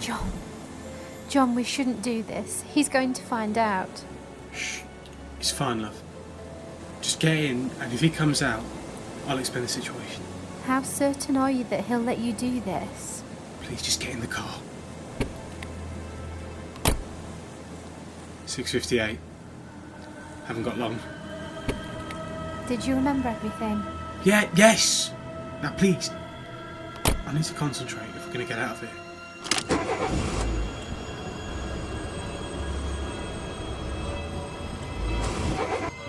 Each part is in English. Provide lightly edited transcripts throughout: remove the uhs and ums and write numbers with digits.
John. John, we shouldn't do this. He's going to find out. Shh. It's fine, love. Just get in, and if he comes out, I'll explain the situation. How certain are you that he'll let you do this? Please, just get in the car. 6:58. Haven't got long. Did you remember everything? Yes! Now, please. I need to concentrate if we're going to get out of here.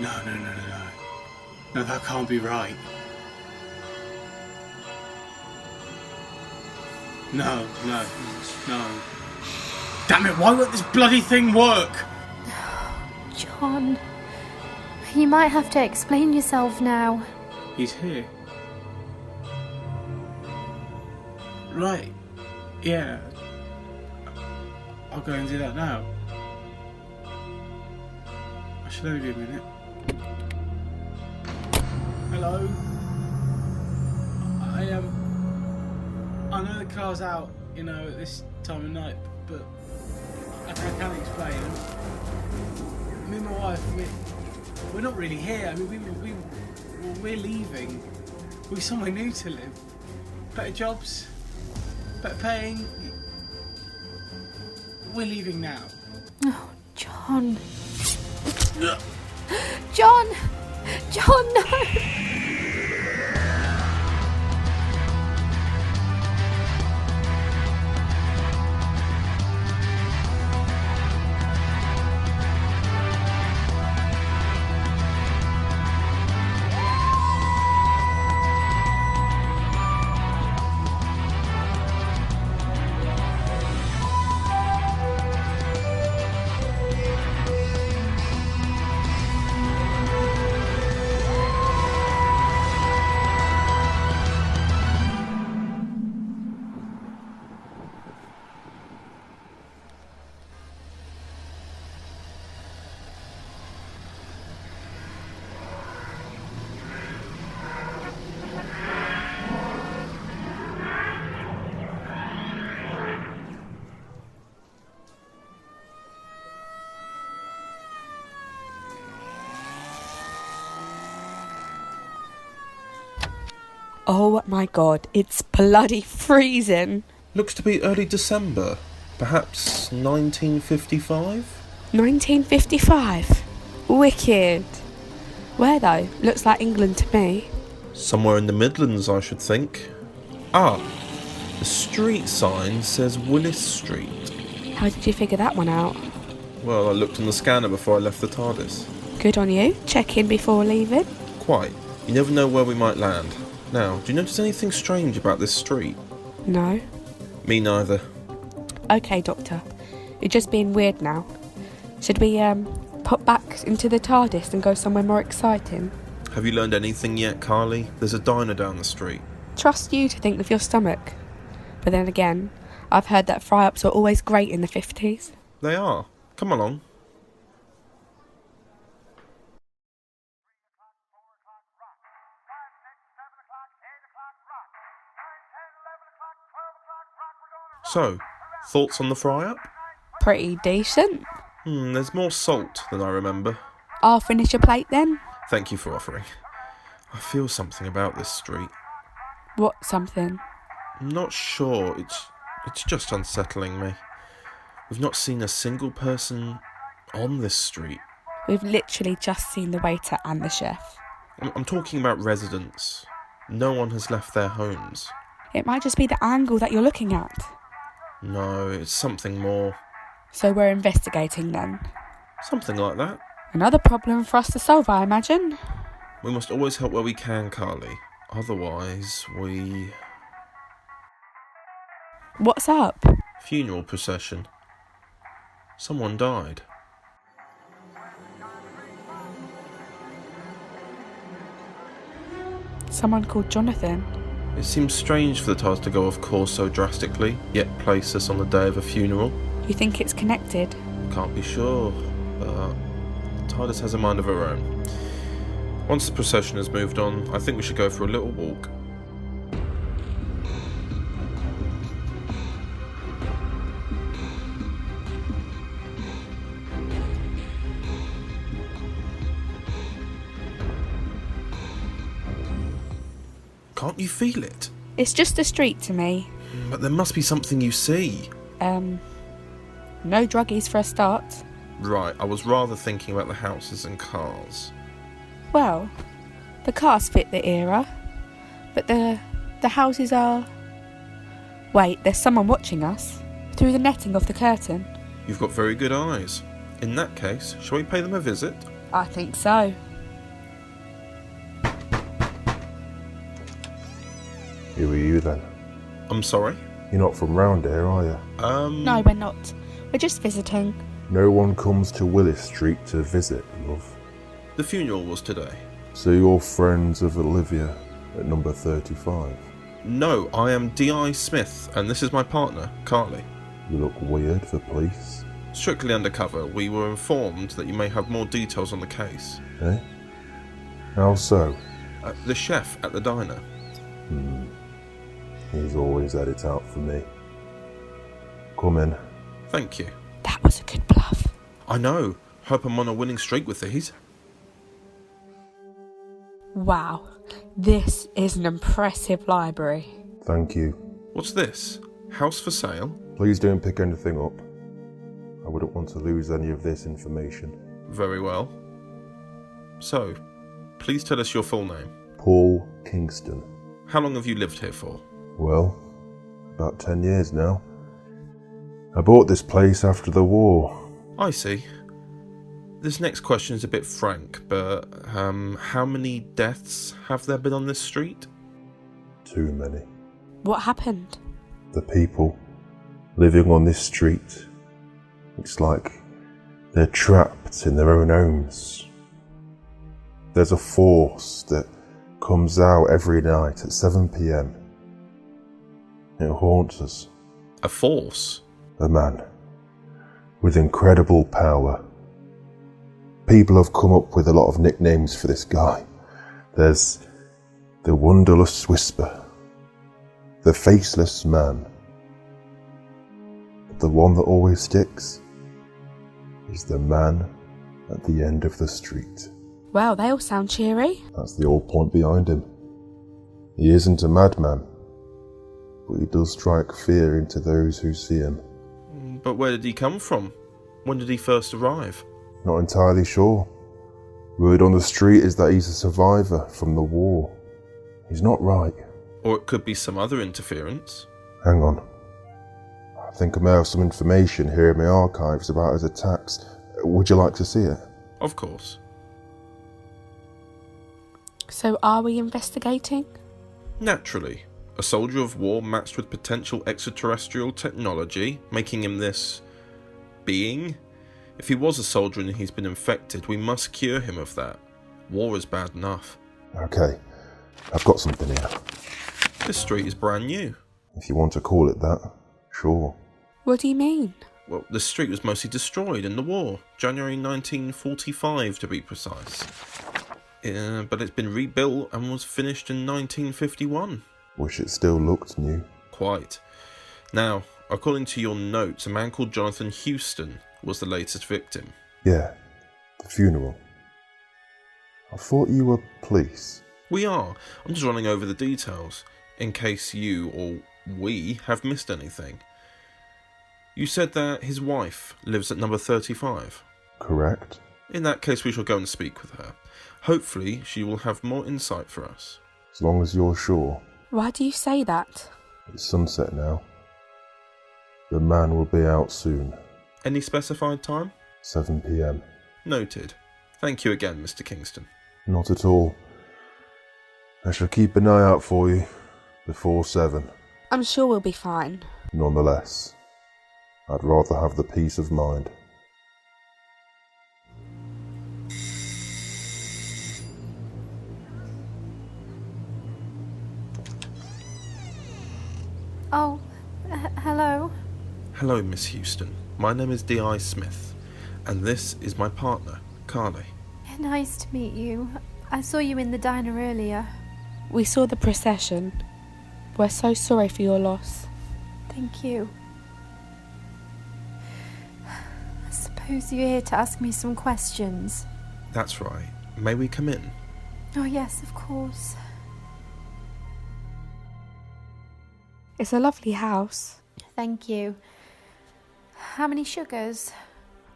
No. No, that can't be right. No. Damn it, why won't this bloody thing work? John, you might have to explain yourself now. He's here. Right. Yeah. I'll go and do that now. I should only be a minute. Hello? I know the car's out, at this time of night, but I can't explain. Me and my wife, we're not really here. I mean, we're leaving. We're somewhere new to live. Better jobs, better paying. We're leaving now. Oh, John. John, no! Oh my god, it's bloody freezing. Looks to be early December. Perhaps 1955? 1955? Wicked. Where though? Looks like England to me. Somewhere in the Midlands, I should think. Ah, the street sign says Willis Street. How did you figure that one out? Well, I looked on the scanner before I left the TARDIS. Good on you. Check in before leaving. Quite. You never know where we might land. Now, do you notice anything strange about this street? No. Me neither. Okay, Doctor. You're just being weird now. Should we, pop back into the TARDIS and go somewhere more exciting? Have you learned anything yet, Carly? There's a diner down the street. Trust you to think with your stomach. But then again, I've heard that fry-ups were always great in the 50s. They are. Come along. So, thoughts on the fry-up? Pretty decent. There's more salt than I remember. I'll finish your plate then. Thank you for offering. I feel something about this street. What something? I'm not sure. It's just unsettling me. We've not seen a single person on this street. We've literally just seen the waiter and the chef. I'm talking about residents. No one has left their homes. It might just be the angle that you're looking at. No, it's something more. So we're investigating then. Something like that. Another problem for us to solve, I imagine. We must always help where we can, Carly. Otherwise, we... What's up? Funeral procession. Someone died. Someone called Jonathan. It seems strange for the TARDIS to go off course so drastically, yet place us on the day of a funeral. You think it's connected? Can't be sure, but TARDIS has a mind of her own. Once the procession has moved on, I think we should go for a little walk. Can't you feel it? It's just a street to me. But there must be something you see. No druggies for a start. Right, I was rather thinking about the houses and cars. Well, the cars fit the era, but the houses are... Wait, there's someone watching us through the netting of the curtain. You've got very good eyes. In that case, shall we pay them a visit? I think so. Who are you then? I'm sorry? You're not from round here, are you? No, we're not. We're just visiting. No one comes to Willis Street to visit, love. The funeral was today. So you're friends of Olivia at number 35? No, I am D.I. Smith, and this is my partner, Carly. You look weird for police. Strictly undercover, we were informed that you may have more details on the case. Eh? How so? The chef at the diner. He's always had it out for me. Come in. Thank you. That was a good bluff. I know. Hope I'm on a winning streak with these. Wow, this is an impressive library. Thank you. What's this? House for sale? Please don't pick anything up. I wouldn't want to lose any of this information. Very well. So, please tell us your full name. Paul Kingston. How long have you lived here for? Well, about 10 years now. I bought this place after the war. I see. This next question is a bit frank, but how many deaths have there been on this street? Too many. What happened? The people living on this street, it's like they're trapped in their own homes. There's a force that comes out every night at 7 p.m. It haunts us. A force? A man with incredible power. People have come up with a lot of nicknames for this guy. There's the Wonderless Whisper, the Faceless Man. But the one that always sticks is the man at the end of the street. Well, they all sound cheery. That's the whole point behind him. He isn't a madman, but he does strike fear into those who see him. But where did he come from? When did he first arrive? Not entirely sure. Word on the street is that he's a survivor from the war. He's not right. Or it could be some other interference. Hang on. I think I may have some information here in my archives about his attacks. Would you like to see it? Of course. So are we investigating? Naturally. A soldier of war matched with potential extraterrestrial technology, making him this... being? If he was a soldier and he's been infected, we must cure him of that. War is bad enough. Okay, I've got something here. This street is brand new. If you want to call it that, sure. What do you mean? Well, the street was mostly destroyed in the war. January 1945 to be precise. But it's been rebuilt and was finished in 1951. Wish it still looked new. Quite. Now, according to your notes, a man called Jonathan Houston was the latest victim. Yeah, the funeral. I thought you were police. We are. I'm just running over the details, in case you, or we, have missed anything. You said that his wife lives at number 35. Correct. In that case, we shall go and speak with her. Hopefully, she will have more insight for us. As long as you're sure. Why do you say that? It's sunset now. The man will be out soon. Any specified time? 7 p.m. Noted. Thank you again, Mr. Kingston. Not at all. I shall keep an eye out for you before 7. I'm sure we'll be fine. Nonetheless, I'd rather have the peace of mind. Oh, hello. Hello, Miss Houston. My name is D.I. Smith, and this is my partner, Carly. Nice to meet you. I saw you in the diner earlier. We saw the procession. We're so sorry for your loss. Thank you. I suppose you're here to ask me some questions. That's right. May we come in? Oh yes, of course. It's a lovely house. Thank you. How many sugars?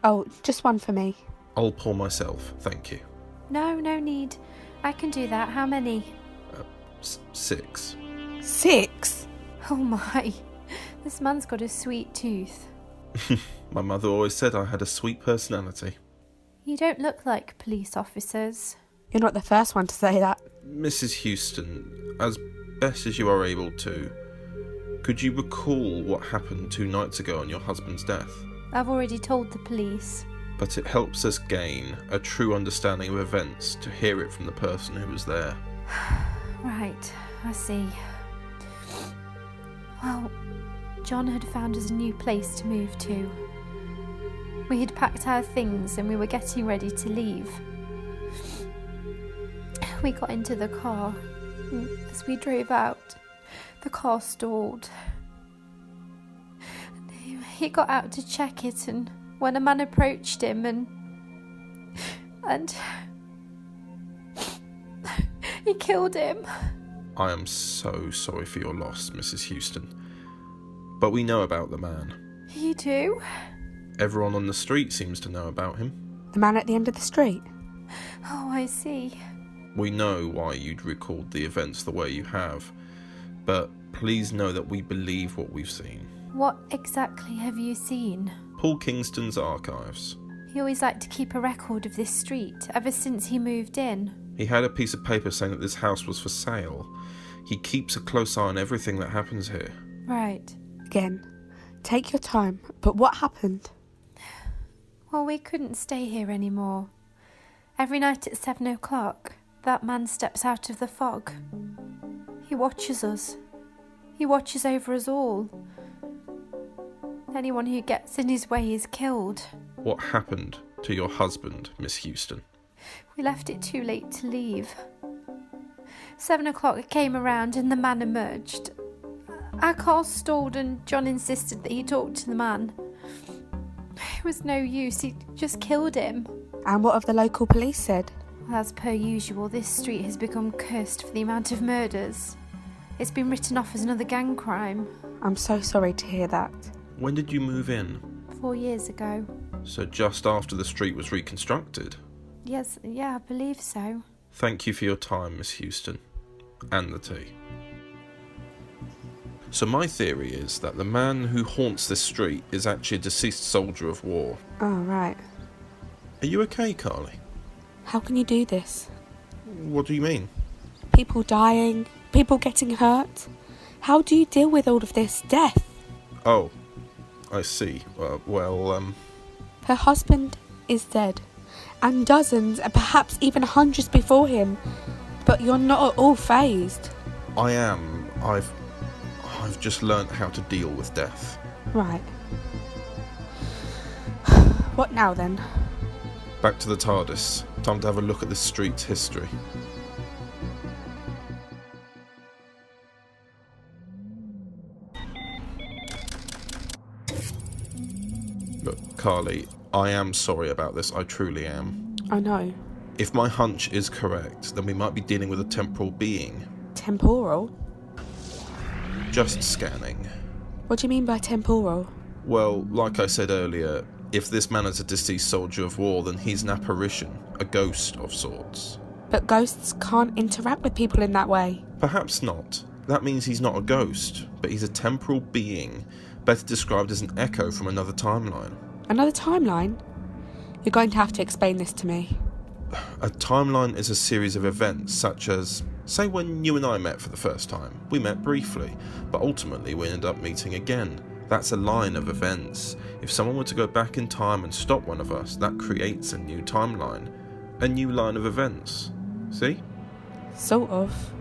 Oh, just one for me. I'll pour myself, thank you. No need. I can do that. How many? 6. 6? Oh my. This man's got a sweet tooth. My mother always said I had a sweet personality. You don't look like police officers. You're not the first one to say that. Mrs. Houston, as best as you are able to, could you recall what happened 2 nights ago on your husband's death? I've already told the police. But it helps us gain a true understanding of events to hear it from the person who was there. Right, I see. Well, John had found us a new place to move to. We had packed our things and we were getting ready to leave. We got into the car, and as we drove out, the car stalled. He got out to check it, and when a man approached him and he killed him. I am so sorry for your loss, Mrs. Houston. But we know about the man. You do? Everyone on the street seems to know about him. The man at the end of the street? Oh, I see. We know why you'd recalled the events the way you have, but please know that we believe what we've seen. What exactly have you seen? Paul Kingston's archives. He always liked to keep a record of this street, ever since he moved in. He had a piece of paper saying that this house was for sale. He keeps a close eye on everything that happens here. Right. Again, take your time, but what happened? Well, we couldn't stay here anymore. Every night at 7 o'clock, that man steps out of the fog. He watches us. He watches over us all. Anyone who gets in his way is killed. What happened to your husband, Miss Houston? We left it too late to leave. 7 o'clock came around and the man emerged. Our car stalled and John insisted that he talk to the man. It was no use, he just killed him. And what have the local police said? Well, as per usual, this street has become cursed for the amount of murders. It's been written off as another gang crime. I'm so sorry to hear that. When did you move in? 4 years ago. So just after the street was reconstructed? Yes, yeah, I believe so. Thank you for your time, Miss Houston. And the tea. So my theory is that the man who haunts this street is actually a deceased soldier of war. Oh, right. Are you okay, Carly? How can you do this? What do you mean? People dying, people getting hurt. How do you deal with all of this death? Oh, I see. Her husband is dead, and dozens and perhaps even hundreds before him. But you're not at all fazed. I am. I've just learnt how to deal with death. Right. What now then? Back to the TARDIS. Time to have a look at this street's history. Look, Carly, I am sorry about this. I truly am. I know. If my hunch is correct, then we might be dealing with a temporal being. Temporal? Just scanning. What do you mean by temporal? Well, like I said earlier, if this man is a deceased soldier of war, then he's an apparition, a ghost of sorts. But ghosts can't interact with people in that way. Perhaps not. That means he's not a ghost, but he's a temporal being, better described as an echo from another timeline. Another timeline? You're going to have to explain this to me. A timeline is a series of events such as, say when you and I met for the first time. We met briefly, but ultimately we ended up meeting again. That's a line of events. If someone were to go back in time and stop one of us, that creates a new timeline. A new line of events. See? Sort of.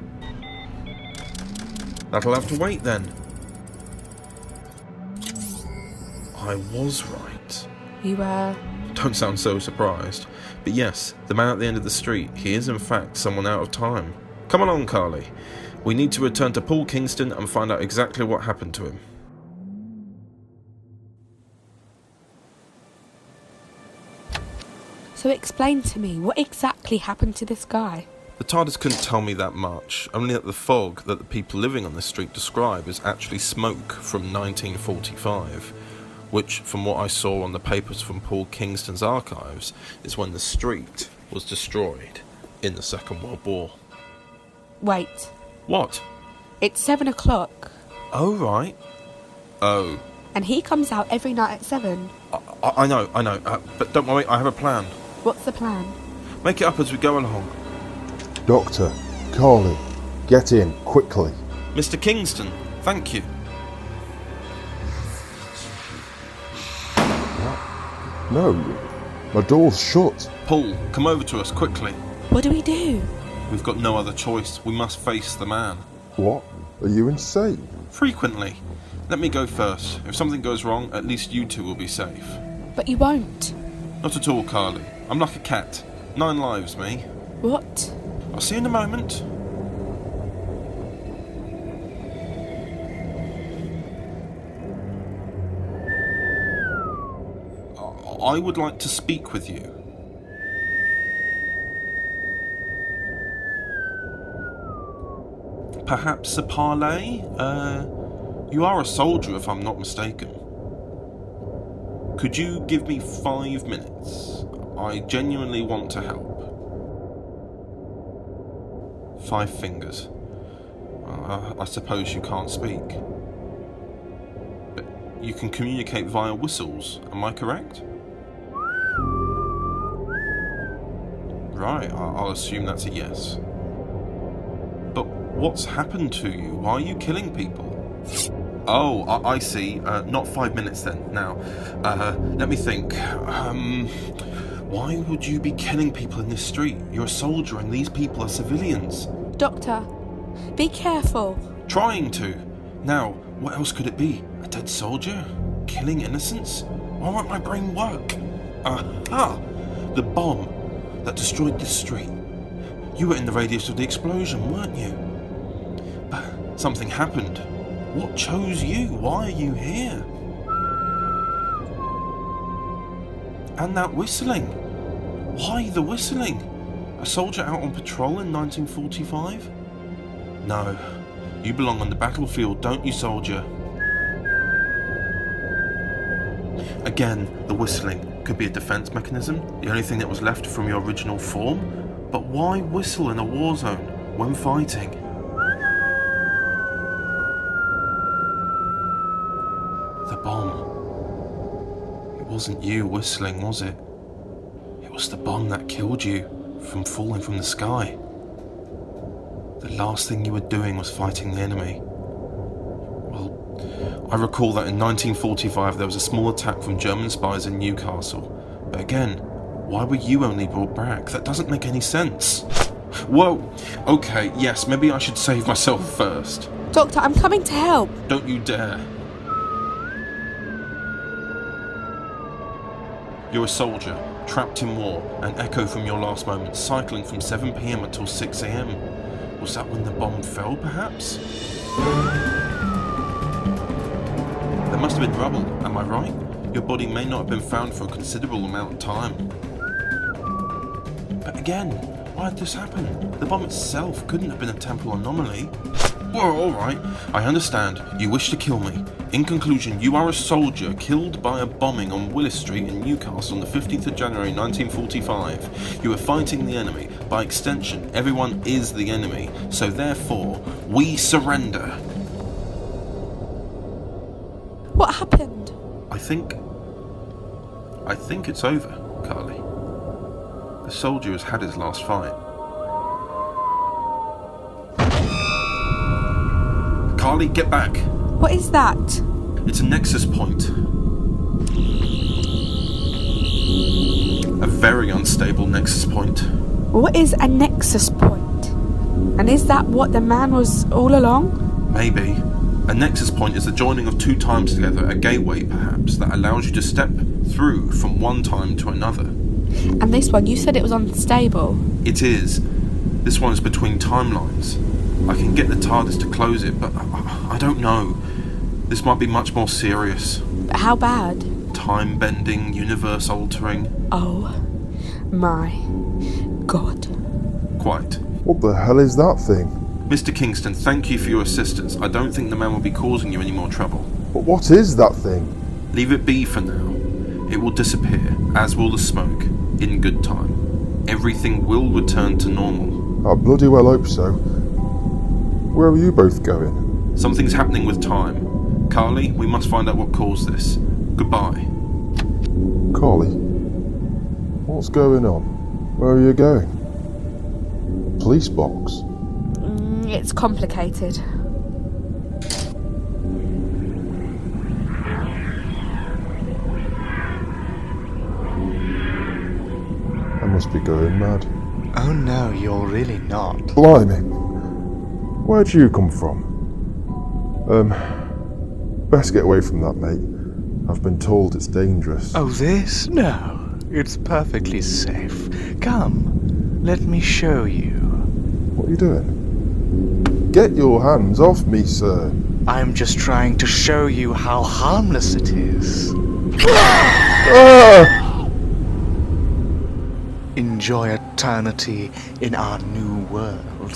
That'll have to wait then. I was right. You Don't sound so surprised. But yes, the man at the end of the street, he is in fact someone out of time. Come along, Carly. We need to return to Paul Kingston and find out exactly what happened to him. So explain to me, what exactly happened to this guy? The TARDIS couldn't tell me that much, only that the fog that the people living on this street describe is actually smoke from 1945, which, from what I saw on the papers from Paul Kingston's archives, is when the street was destroyed in the Second World War. Wait. What? It's 7 o'clock. Oh, right. Oh. And he comes out every night at 7. I know, but don't worry, I have a plan. What's the plan? Make it up as we go along. Doctor, Carly, get in, quickly. Mr. Kingston, thank you. No, my door's shut. Paul, come over to us quickly. What do we do? We've got no other choice. We must face the man. What? Are you insane? Frequently. Let me go first. If something goes wrong, at least you two will be safe. But you won't. Not at all, Carly. I'm like a cat. 9 lives, me. What? I'll see you in a moment. I would like to speak with you. Perhaps a parley? You are a soldier, if I'm not mistaken. Could you give me 5 minutes? I genuinely want to help. 5 fingers. I suppose you can't speak. But you can communicate via whistles, am I correct? Right, I'll assume that's a yes. But what's happened to you? Why are you killing people? Oh, I see. Not 5 minutes then. Now, let me think. Why would you be killing people in this street? You're a soldier and these people are civilians. Doctor, be careful. Trying to. Now, what else could it be? A dead soldier? Killing innocents? Why won't my brain work? Aha! The bomb that destroyed this street. You were in the radius of the explosion, weren't you? But something happened. What chose you? Why are you here? And that whistling. Why the whistling? A soldier out on patrol in 1945? No. You belong on the battlefield, don't you, soldier? Again, the whistling. Could be a defense mechanism, the only thing that was left from your original form. But why whistle in a war zone when fighting? The bomb. It wasn't you whistling, was it? It was the bomb that killed you from falling from the sky. The last thing you were doing was fighting the enemy. Well, I recall that in 1945 there was a small attack from German spies in Newcastle. But again, why were you only brought back? That doesn't make any sense. Whoa! Okay, yes, maybe I should save myself first. Doctor, I'm coming to help. Don't you dare. You're a soldier, trapped in war, an echo from your last moments, cycling from 7 PM until 6 AM. Was that when the bomb fell, perhaps? There must have been rubble, am I right? Your body may not have been found for a considerable amount of time. But again, why did this happen? The bomb itself couldn't have been a temporal anomaly. Well, alright, I understand. You wish to kill me. In conclusion, you are a soldier killed by a bombing on Willis Street in Newcastle on the 15th of January 1945. You were fighting the enemy. By extension, everyone is the enemy. So therefore, we surrender. What happened? I think it's over, Carly. The soldier has had his last fight. Carly, get back! What is that? It's a nexus point. A very unstable nexus point. What is a nexus point? And is that what the man was all along? Maybe. A nexus point is the joining of 2 times together, a gateway perhaps, that allows you to step through from one time to another. And this one, you said it was unstable. It is. This one is between timelines. I can get the TARDIS to close it, but I don't know. This might be much more serious. But how bad? Time-bending, universe-altering. Oh my God. Quite. What the hell is that thing? Mr. Kingston, thank you for your assistance. I don't think the man will be causing you any more trouble. But what is that thing? Leave it be for now. It will disappear, as will the smoke, in good time. Everything will return to normal. I bloody well hope so. Where are you both going? Something's happening with time. Carly, we must find out what caused this. Goodbye. Carly? What's going on? Where are you going? Police box? It's complicated. I must be going mad. Oh no, you're really not. Blimey. Where'd you come from? Best get away from that, mate. I've been told it's dangerous. Oh, this? No, it's perfectly safe. Come, let me show you. What are you doing? Get your hands off me, sir. I'm just trying to show you how harmless it is. Ah! Enjoy eternity in our new world.